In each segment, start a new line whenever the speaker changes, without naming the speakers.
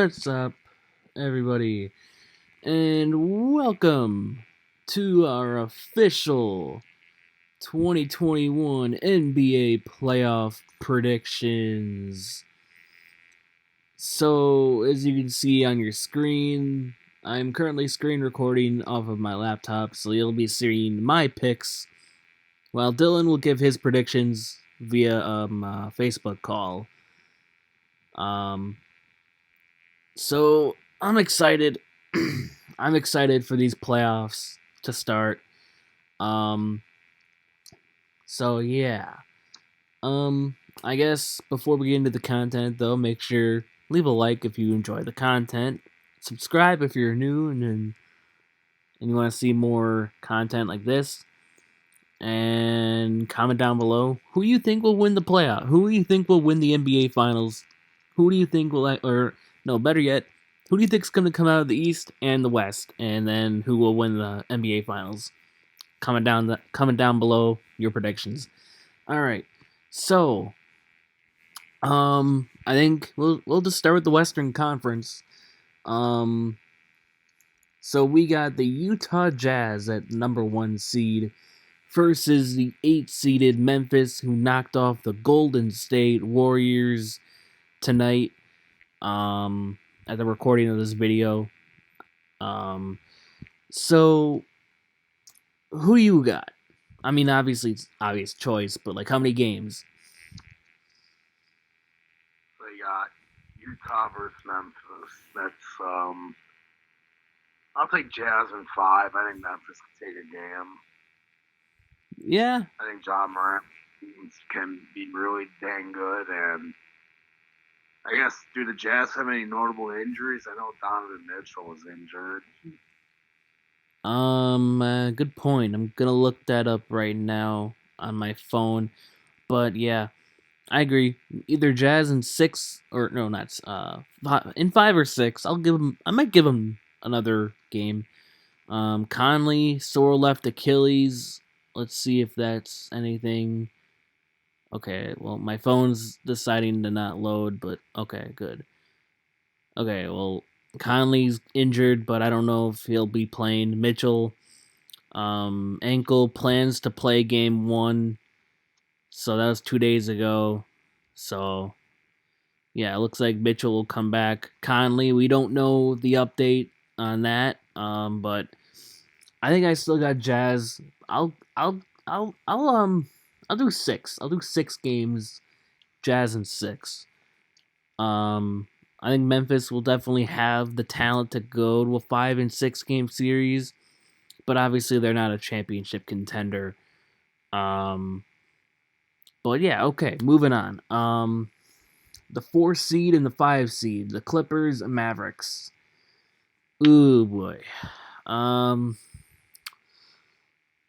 What's up, everybody, and welcome to our official 2021 NBA playoff predictions. So, as you can see on your screen, I'm currently screen recording off of my laptop, so you'll be seeing my picks, while Dylan will give his predictions via Facebook call. So I'm excited. I'm excited for these playoffs to start. Um, so yeah. I guess before we get into the content, though, make sure leave a like if you enjoy the content. Subscribe if you're new and you want to see more content like this. And comment down below who you think will win the playoff. Who do you think will win the NBA Finals? Who do you think will, or no, better yet, who do you think is going to come out of the East and the West, and then who will win the NBA Finals? Comment down below your predictions. All right, so I think we'll just start with the Western Conference. So we got the Utah Jazz at number 1 seed versus the 8-seeded Memphis, who knocked off the Golden State Warriors tonight. At the recording of this video. So who do you got? I mean, obviously it's obvious choice, but like how many games?
So you got Utah versus Memphis. That's I'll take Jazz in 5. I think Memphis can take a game.
Yeah.
I think John Morant can be really dang good, and I guess, do the Jazz have any notable injuries? I know Donovan Mitchell was injured.
Good point. I'm gonna look that up right now on my phone. But yeah, I agree. Either Jazz in 6 or no, not in 5 or 6. I might give them another game. Conley sore left Achilles. Let's see if that's anything. Okay, well, my phone's deciding to not load, but okay, good. Okay, well, Conley's injured, but I don't know if he'll be playing. Mitchell, ankle, plans to play game 1. So that was 2 days ago. So, yeah, it looks like Mitchell will come back. Conley, we don't know the update on that, but I think I still got Jazz. I'll do 6. I'll do 6 games. Jazz in 6. I think Memphis will definitely have the talent to go to a 5 and 6 game series, but obviously they're not a championship contender. But yeah, okay, moving on. The 4 seed and the 5 seed, the Clippers and Mavericks. Ooh boy.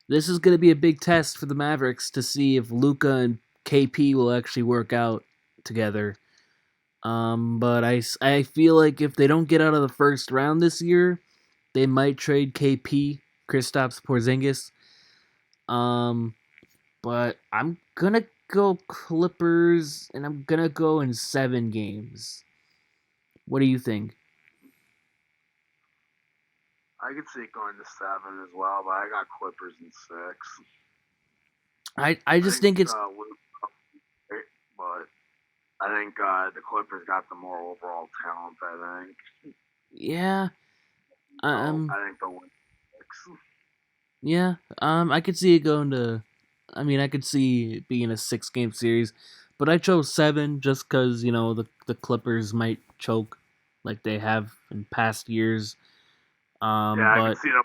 This is going to be a big test for the Mavericks to see if Luka and KP will actually work out together. But I feel like if they don't get out of the first round this year, they might trade KP, Kristaps Porzingis. But I'm gonna go Clippers, and I'm gonna go in 7 games. What do you think?
I could see it going to 7 as well, but I got Clippers in 6.
I just think it's
but I think the Clippers got the more overall talent. I think.
yeah.
I think they'll win 6.
Yeah. I could see it going to. I mean, I could see it being a 6-game series, but I chose 7 just because the Clippers might choke like they have in past years.
Yeah,
But
I can see them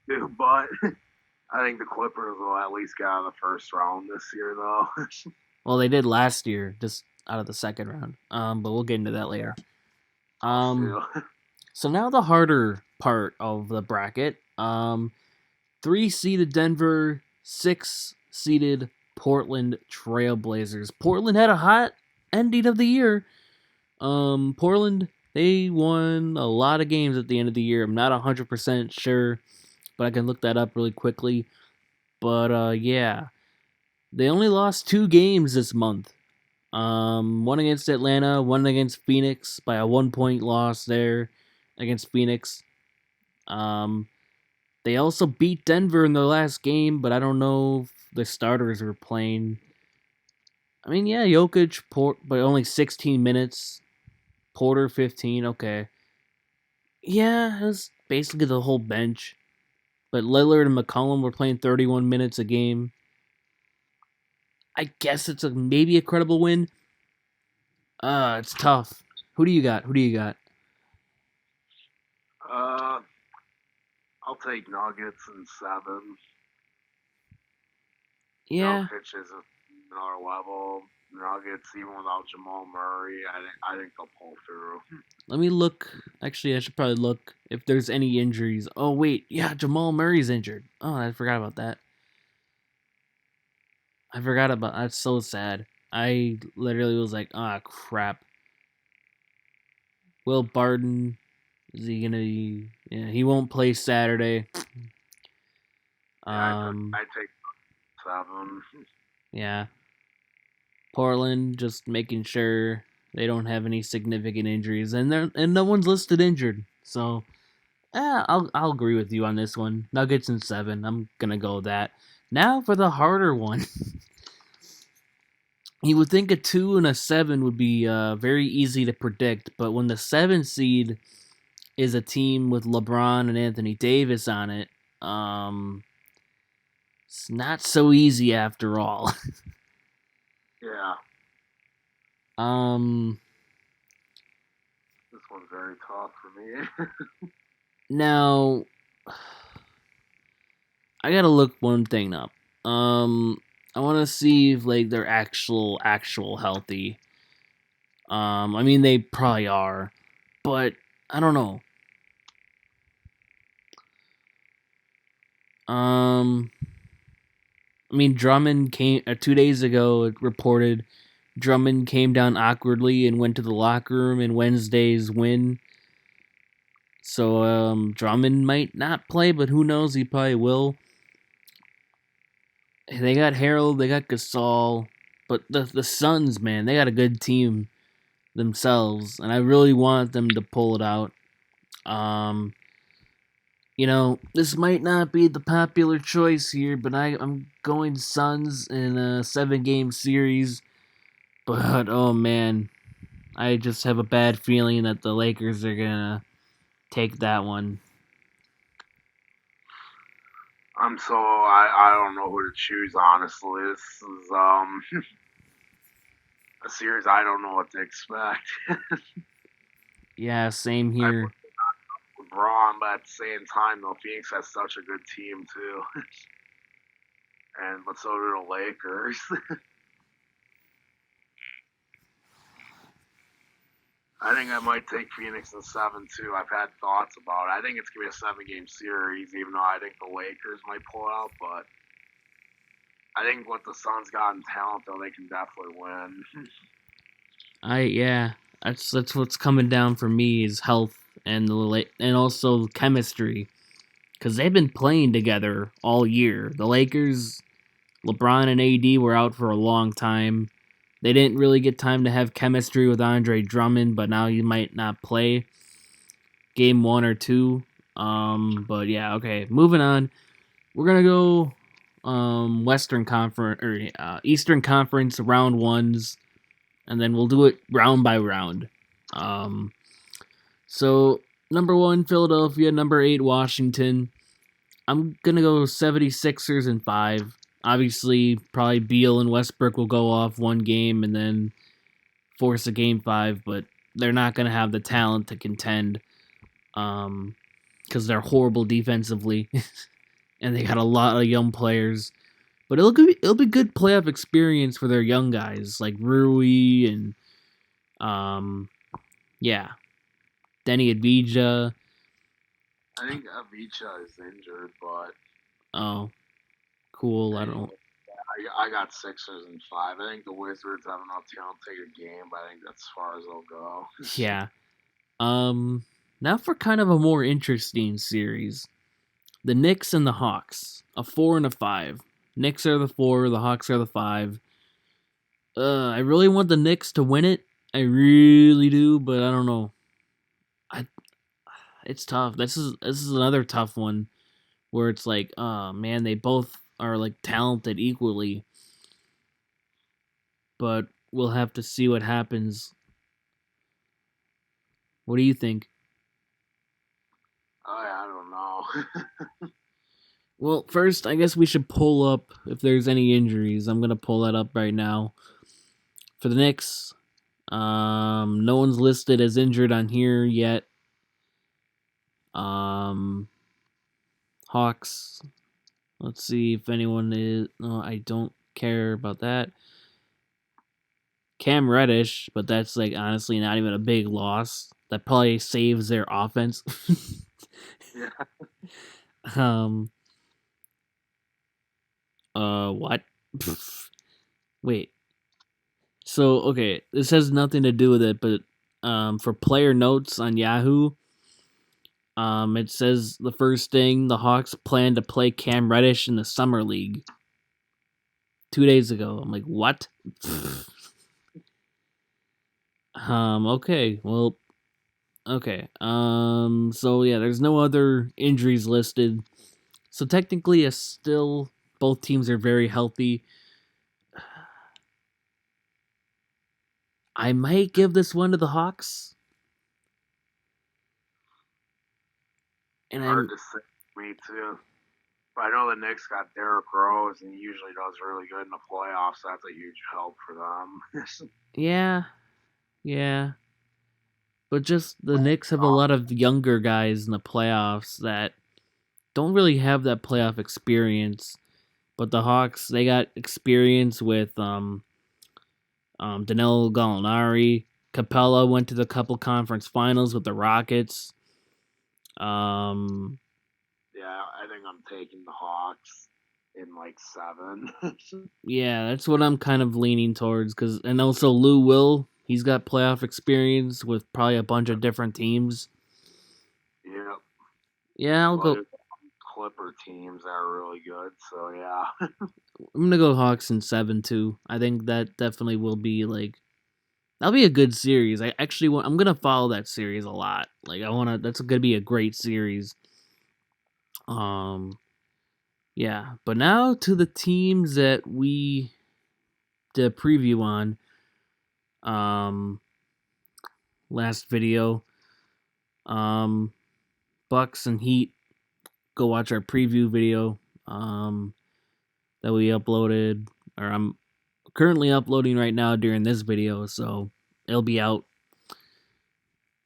too, but I think the Clippers will at least get out of the first round this year, though.
well, they did last year, just out of the second round. But we'll get into that later. So now the harder part of the bracket. 3-seeded Denver, 6-seeded Portland Trailblazers. Portland had a hot ending of the year. Portland, they won a lot of games at the end of the year. I'm not 100% sure, but I can look that up really quickly. But yeah, they only lost 2 games this month. One against Atlanta, one against Phoenix by a 1 point loss there against Phoenix. Um, they also beat Denver in their last game, but I don't know if the starters were playing. I mean, yeah, Jokic, but only 16 minutes. Porter, 15. Okay. Yeah, it was basically the whole bench. But Lillard and McCollum were playing 31 minutes a game. I guess it's maybe a credible win. It's tough. Who do you got? Who do you got?
Uh, I'll take Nuggets in 7.
Yeah,
Jokic is another level. Nuggets, even without Jamal Murray, I think they'll pull through.
let me look. Actually, I should probably look if there's any injuries. Oh, wait. Yeah, Jamal Murray's injured. Oh, I forgot about that. I forgot about that's so sad. I literally was like, ah, crap. Will Barton, is he gonna be? Yeah, he won't play Saturday.
Yeah,
Um,
I take 7.
yeah. Portland just making sure they don't have any significant injuries, and no one's listed injured. So, I'll agree with you on this one. Nuggets in 7. I'm gonna go with that. Now for the harder one. You would think a 2 and a 7 would be very easy to predict, but when the 7 seed is a team with LeBron and Anthony Davis on it, um, it's not so easy after all.
Yeah,
um,
this one's very tough for me.
Now I gotta look one thing up. Um, I want to see if like they're actual healthy. I mean they probably are, but I don't know. Um, I mean Drummond came 2 days ago. It reported Drummond came down awkwardly and went to the locker room in Wednesday's win. So Drummond might not play, but who knows? He probably will. They got Harold, they got Gasol, but the Suns, man, they got a good team themselves, and I really want them to pull it out. Um, this might not be the popular choice here, but I'm going Suns in a 7 game series. But oh man, I just have a bad feeling that the Lakers are gonna take that one.
I don't know who to choose honestly. This is a series I don't know what to expect.
Yeah, same
I
here.
put LeBron, but at the same time though, Phoenix has such a good team too, and but so do the Lakers. I think I might take Phoenix in 7 too. I've had thoughts about it. I think it's gonna be a 7 game series, even though I think the Lakers might pull out. But I think what the Suns got in talent, though, they can definitely win.
Yeah, that's what's coming down for me is health and also chemistry because they've been playing together all year. The Lakers, LeBron and AD were out for a long time. They didn't really get time to have chemistry with Andre Drummond, but now he might not play game 1 or 2. But yeah, okay. Moving on, we're gonna go Western Conference or Eastern Conference round ones, and then we'll do it round by round. Um, so number 1 Philadelphia, number 8 Washington. I'm gonna go 76ers in 5. Obviously, probably Beal and Westbrook will go off one game and then force a game 5, but they're not gonna have the talent to contend because they're horrible defensively and they got a lot of young players. But it'll be good playoff experience for their young guys like Rui and um yeah, Denny Advija.
I think Avicha is injured, but
Oh, cool. I don't.
anyway, I got Sixers in 5. I think the Wizards have enough talent to take a game, but I think that's as far as they'll go.
Yeah. Now for kind of a more interesting series, the Knicks and the Hawks, a 4 and a 5. Knicks are the 4, the Hawks are the 5. I really want the Knicks to win it. I really do, but I don't know. I It's tough. This is another tough one where it's like, oh man, they both are like talented equally, but we'll have to see what happens. What do you think?
I don't know.
Well, first, I guess we should pull up if there's any injuries. I'm gonna pull that up right now for the Knicks. No one's listed as injured on here yet. Um, Hawks. Let's see if anyone is. No, I don't care about that. Cam Reddish, but that's like honestly not even a big loss. That probably saves their offense.
Yeah.
um. What? Wait. So okay, this has nothing to do with it, but for player notes on Yahoo, it says the first thing the Hawks plan to play Cam Reddish in the summer league 2 days ago. I'm like, what? Okay, well, okay. So yeah, there's no other injuries listed. So technically, still both teams are very healthy. I might give this one to the Hawks, and
Hard
I'm
to say. Me too. But I know the Knicks got Derrick Rose, and he usually does really good in the playoffs. So that's a huge help for them.
yeah, yeah. But just the Knicks have a lot of younger guys in the playoffs that don't really have that playoff experience. But the Hawks, they got experience with Danilo Gallinari. Capella went to the couple conference finals with the Rockets. Um,
Yeah, I think I'm taking the Hawks in like 7.
yeah, that's what I'm kind of leaning towards. And also Lou Will, he's got playoff experience with probably a bunch of different teams.
Yep.
Yeah, I'll go.
But Clipper teams that are really good. So yeah.
I'm gonna go Hawks in 7 too. I think that definitely will be like that'll be a good series. I actually want. I'm gonna follow that series a lot. Like I wanna. That's gonna be a great series. Um, yeah. But now to the teams that we did a preview on. Last video. Um, Bucks and Heat. Go watch our preview video. That we uploaded, or I'm currently uploading right now during this video, so it'll be out.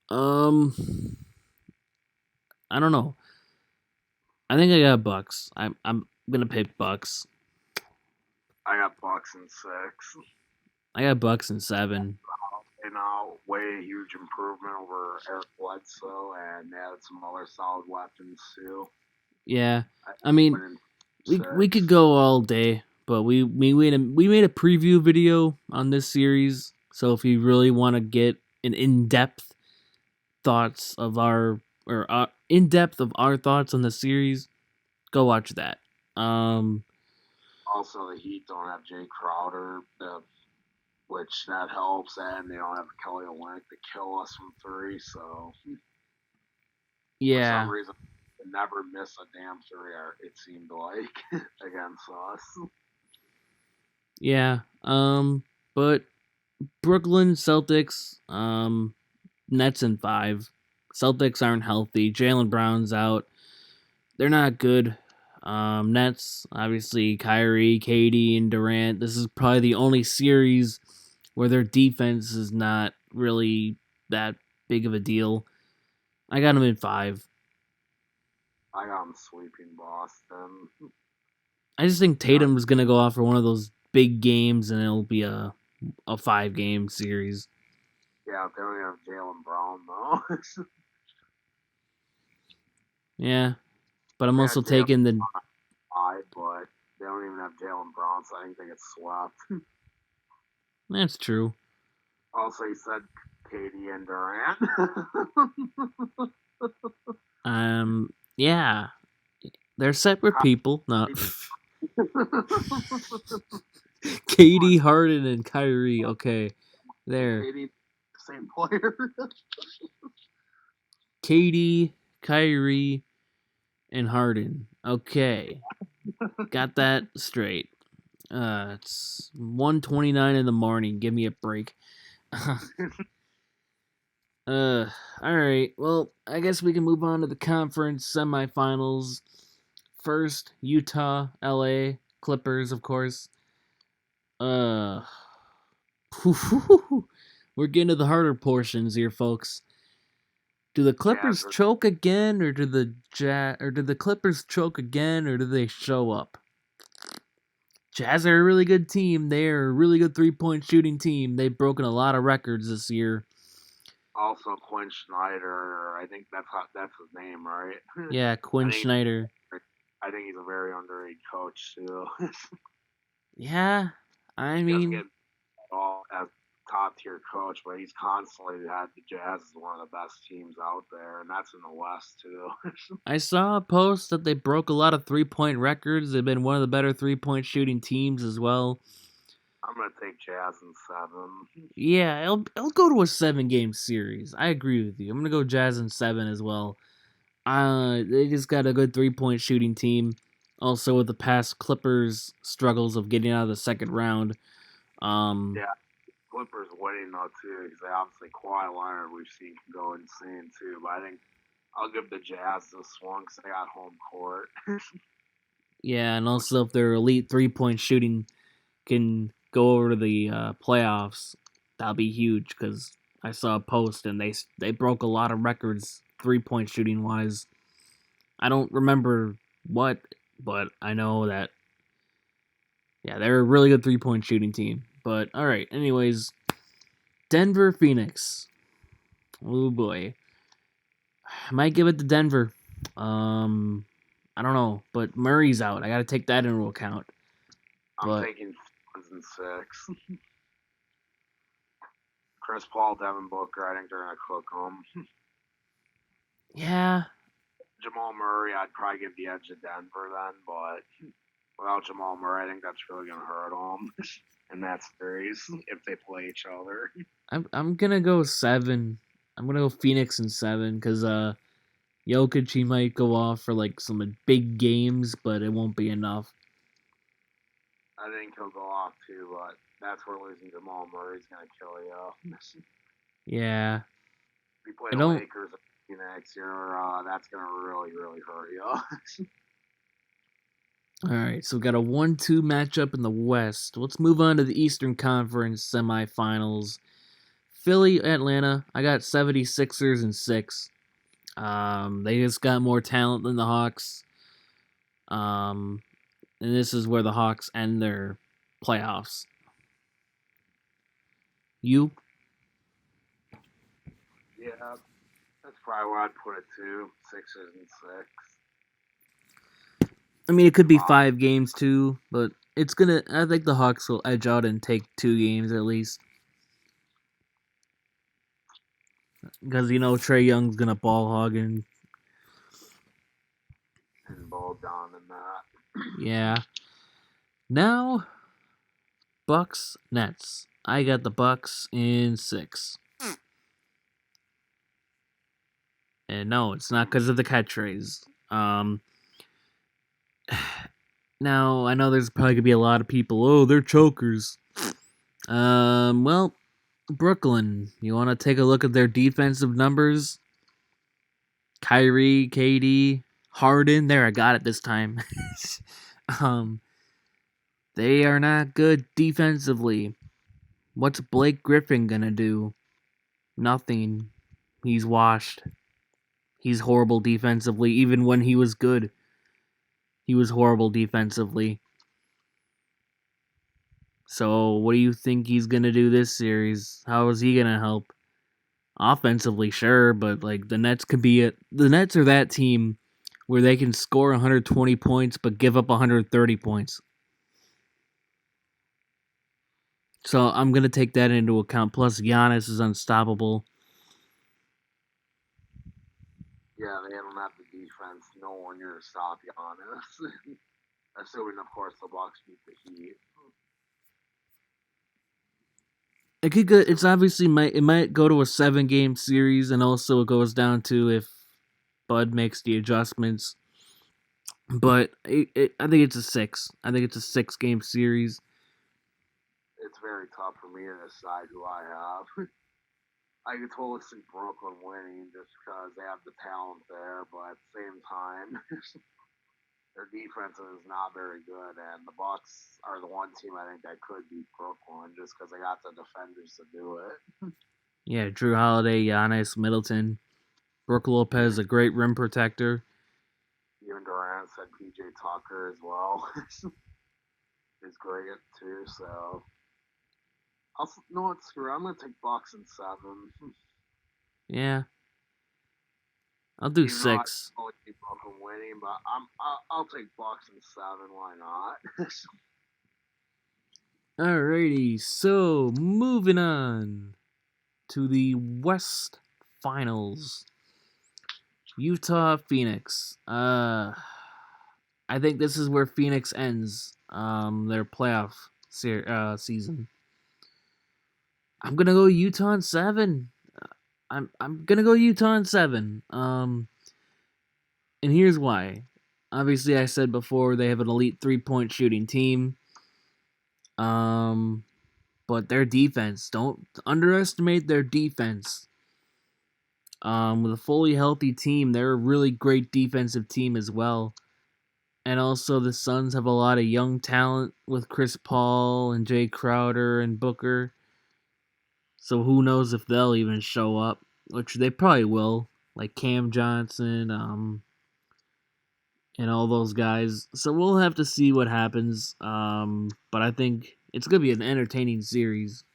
Um, I don't know. I think I got Bucks. I'm gonna pick Bucks.
I got Bucks in 6.
I got Bucks in 7.
You know, way a huge improvement over Eric Bledsoe, and they had some other solid weapons too.
Yeah,
I
I mean
went in
we could
6.
go all day, but we made a preview video on this series. So if you really want to get an in-depth thoughts of our or in depth of our thoughts on the series, go watch that. Um,
Also, the Heat don't have Jay Crowder, which that helps, and they don't have Kelly Olynyk to kill us from 3. So for some
yeah,
reason, they never miss a damn 3. It seemed like against us.
yeah. But Brooklyn Celtics, Nets in 5. Celtics aren't healthy. Jalen Brown's out. They're not good. Nets, obviously, Kyrie, Katie, and Durant. This is probably the only series where their defense is not really that big of a deal. I got them in 5.
I got them sweeping Boston.
I just think
Yeah,
Tatum's gonna go off for one of those big games, and it'll be a 5-game series.
yeah, they don't have Jalen Brown though.
Yeah, but I'm
They
also
had Jalen
taking the.
high, but they don't even have Jalen Brown, so I think they get swept.
That's true.
Also, you said Katie and Durant.
Yeah, they're separate people. No, Katie, Harden, and Kyrie. Okay,
And
there.
Katie, same player.
Katie, Kyrie, and Harden. Okay, got that straight. It's 1:29 in the morning. Give me a break. All right. Well, I guess we can move on to the conference semifinals. First, Utah, LA, Clippers, of course. Uh, we're getting to the harder portions here, folks. Do the
Jazz
Clippers
are
choke again, or do the Clippers choke again, or do they show up? Jazz are a really good team. They're a really good 3-point shooting team. They've broken a lot of records this year.
also Quinn Snyder. I think that's his name, right?
Yeah,
I
Quinn
think
Snyder.
I think he's a very underrated coach too.
Yeah, I
He doesn't
mean,
get all as top tier coach, but he's constantly had the Jazz as one of the best teams out there, and that's in the West too.
I saw a post that they broke a lot of 3-point records. They've been one of the better 3-point shooting teams as well.
I'm gonna take Jazz in 7.
Yeah, it'll go to a 7-game series. I agree with you. I'm gonna go Jazz in 7 as well. They just got a good 3-point shooting team. Also, with the past Clippers struggles of getting out of the second round. Um,
Yeah, Clippers winning though too, because they obviously Kawhi Leonard we've seen can go insane too. But I think I'll give the Jazz this one because they got home court.
yeah, and also if their elite 3-point shooting can go over to the playoffs, that'll be huge because I saw a post and they broke a lot of records 3-point shooting wise. I don't remember what, but I know that yeah, they're a really good 3-point shooting team. But all right, anyways, Denver Phoenix. Oh boy, I might give it to Denver. Um, I don't know, but Murray's out. I got to take that into account.
I'm
But
taking Suns in 6. Chris Paul, Devin Booker. I think they're gonna cook them.
yeah,
Jamal Murray, I'd probably give the edge to Denver then, but without Jamal Murray, I think that's really gonna hurt them in that series if they play each other.
I'm gonna go 7. I'm gonna go Phoenix in 7 because Jokic he might go off for like some big games, but it won't be enough.
I think he'll go off too, but that's where losing Jamal Murray's gonna kill you. If
Yeah,
you play
I
the
don't.
Lakers next year, that's gonna really, really hurt you.
All right, so we got a 1-2 matchup in the West. Let's move on to the Eastern Conference semifinals. Philly, Atlanta. I got 76ers in 6. They just got more talent than the Hawks. Um, and this is where the Hawks end their playoffs. You?
Yeah, that's probably where I'd put it too. Sixers and 6.
I mean, it could be
Hawks.
5 games too, but it's gonna. I think the Hawks will edge out and take 2 games at least, because Trey Young's gonna ball hog and
And ball down in that.
yeah. Now Bucks Nets. I got the Bucks in 6, and no, it's not because of the catchphrase. Now I know there's probably gonna be a lot of people. Oh, they're chokers. Well, Brooklyn. You want to take a look at their defensive numbers? Kyrie, KD, Harden. There, I got it this time. um, they are not good defensively. What's Blake Griffin gonna do? Nothing. He's washed. He's horrible defensively. Even when he was good, he was horrible defensively. So, what do you think he's gonna do this series? How is he gonna help? Offensively, sure, but like the Nets are that team where they can score 120 points but give up 130 points. So I'm gonna take that into account. Plus, Giannis is unstoppable.
Yeah, they don't have the defense. No one near to stop Giannis. Assuming, of course, the Bucks beat the Heat.
It could go. It's obviously might go to a 7 game series, and also it goes down to if Bud makes the adjustments. But I think it's a 6. I think it's a 6 game series.
It's very tough for me to decide who I have. I could totally see Brooklyn winning just because they have the talent there, but at the same time, their defense is not very good, and the Bucks are the one team I think that could beat Brooklyn just because they got the defenders to do it.
Yeah, Drew Holiday, Giannis, Middleton, Brooke Lopez,
Even
a great rim protector.
even Durant said PJ Tucker as well is great too. So I'll no, what, screw. I'm gonna take Bucks in 7.
Yeah, I'll do
Even though I
6.
totally keep Brooklyn winning, but I'll take Bucks in 7. Why not?
Alrighty, so moving on to the West Finals. Utah Phoenix. I think this is where Phoenix ends their playoff season. I'm gonna go Utah in 7. I'm gonna go Utah in 7. And here's why. Obviously, I said before they have an elite 3-point shooting team. Um, but their defense, don't underestimate their defense. With a fully healthy team, they're a really great defensive team as well. And also, the Suns have a lot of young talent with Chris Paul and Jay Crowder and Booker. So who knows if they'll even show up, which they probably will, like Cam Johnson, and all those guys. So we'll have to see what happens. But I think it's gonna be an entertaining series.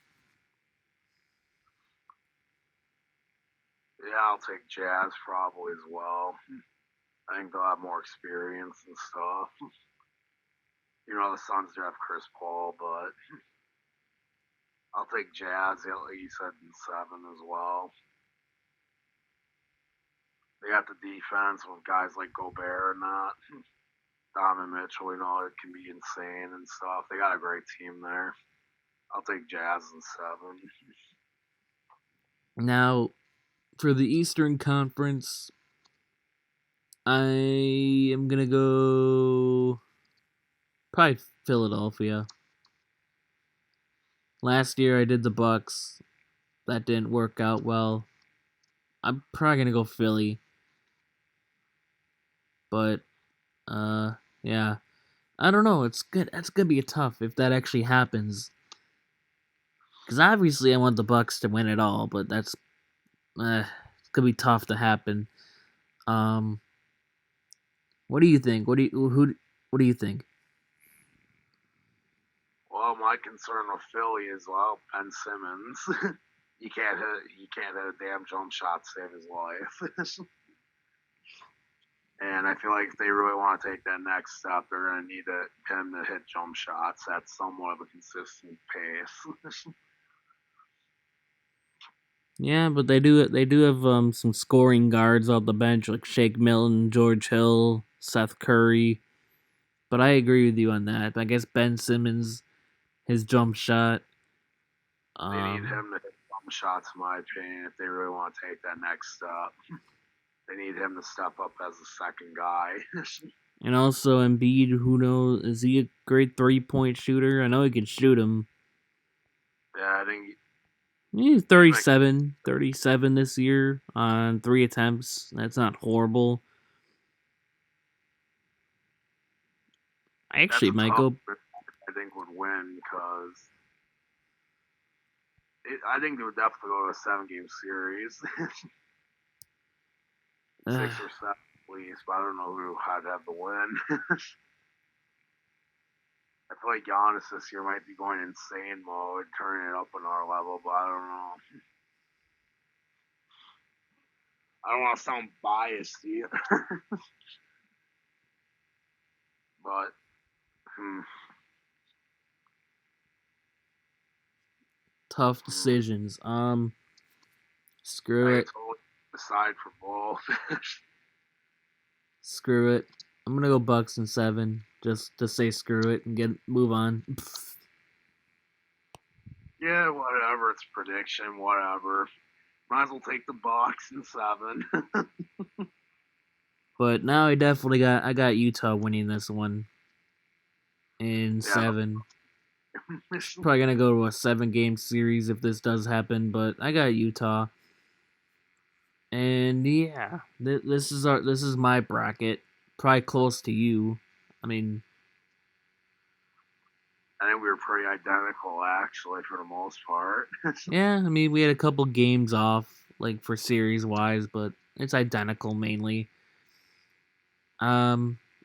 Yeah, I'll take Jazz probably as well. I think they'll have more experience and stuff. The Suns do have Chris Paul, but I'll take Jazz, like you said, in 7 as well. They got the defense with guys like Gobert and that. Donovan Mitchell, it can be insane and stuff. They got a great team there. I'll take Jazz in 7.
Now, for the Eastern Conference, I am gonna go probably Philadelphia. Last year I did the Bucks. That didn't work out well. I'm probably gonna go Philly. But yeah. I don't know. It's good. That's gonna be tough if that actually happens. Because obviously I want the Bucks to win it all, but it's gonna be tough to happen. Um, what do you think? What do you think?
Well, my concern with Philly is Ben Simmons. He can't hit a damn jump shot to save his life. And I feel like if they really want to take that next step, they're going to need him to hit jump shots at somewhat of a consistent pace.
Yeah, but they do have some scoring guards off the bench like Shake Milton, George Hill, Seth Curry. But I agree with you on that. I guess Ben Simmons, his jump shot.
They need
Um,
him to hit jump shots, in my opinion, if they really want to take that next step. They need him to step up as the second guy.
and also Embiid, who knows, is he a great 3-point shooter? I know he can shoot him.
Yeah, I think
He's
he's like
37 this year on 3 attempts. That's not horrible. I
that's
actually
a
might
tough.
go.
I think would win because I think they would definitely go to a 7 game series,
Uh,
6 or 7 at least. But I don't know who had to have the win. I feel like Giannis this year might be going insane mode, turning it up another level, but I don't know. I don't want to sound biased either, but hmm,
tough
hmm.
decisions.
I
Screw
could
it.
totally decide for both.
Screw it. I'm gonna go Bucks in 7, just to say screw it and move on.
Yeah, whatever. It's prediction, whatever. Might as well take the Bucks in 7.
But now I got Utah winning this one in
Yeah,
7. Probably gonna go to a 7-game series if this does happen, but I got Utah. And yeah, this is my bracket. Probably close to you. I mean,
I think we were pretty identical actually for the most part.
yeah, I mean we had a couple games off like for series wise, but it's identical mainly.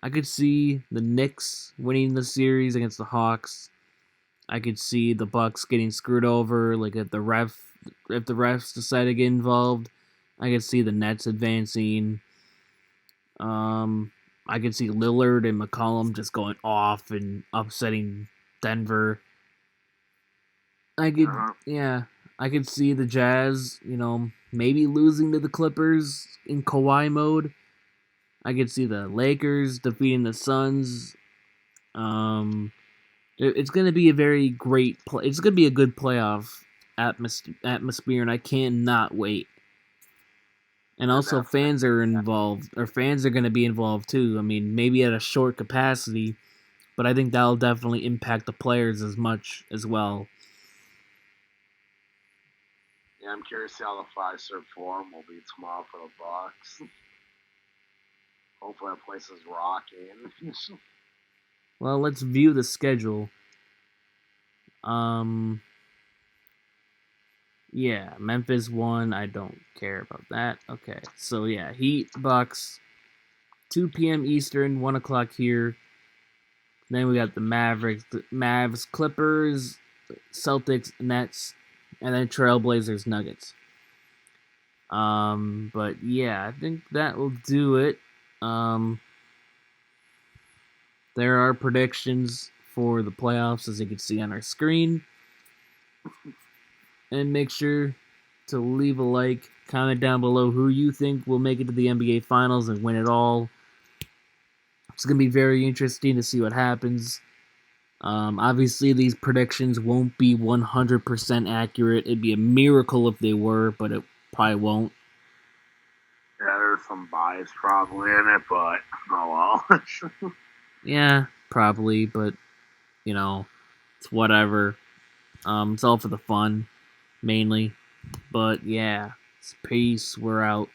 I could see the Knicks winning the series against the Hawks. I could see the Bucks getting screwed over, like if the refs decide to get involved. I could see the Nets advancing. Um, I could see Lillard and McCollum just going off and upsetting Denver.
Uh-huh.
I could see the Jazz, maybe losing to the Clippers in Kawhi mode. I could see the Lakers defeating the Suns. Um, it's going to be a very great play. It's going to be a good playoff atmosphere, and I cannot wait. And
Yeah,
also,
definitely.
fans are involved, or fans are going to be involved too. I mean, maybe at a short capacity, but I think that'll definitely impact the players as much as well.
Yeah, I'm curious to see how the Fiserv Forum will be tomorrow for the Bucks. Hopefully that place is rocking.
Well, let's view the schedule. Um, yeah, Memphis won. I don't care about that. Okay, so yeah, Heat, Bucks, 2 p.m. Eastern, 1 o'clock here. Then we got the Mavericks, the Mavs, Clippers, Celtics, Nets, and then Trailblazers, Nuggets. But yeah, I think that will do it. Um, there are predictions for the playoffs, as you can see on our screen. And make sure to leave a like, comment down below who you think will make it to the NBA Finals and win it all. It's going to be very interesting to see what happens. Obviously, these predictions won't be 100% accurate. It'd be a miracle if they were, but it probably won't.
Yeah, there's some bias probably in it, but oh well.
Yeah, probably, but it's whatever. It's all for the fun, mainly. But yeah, it's peace. We're out.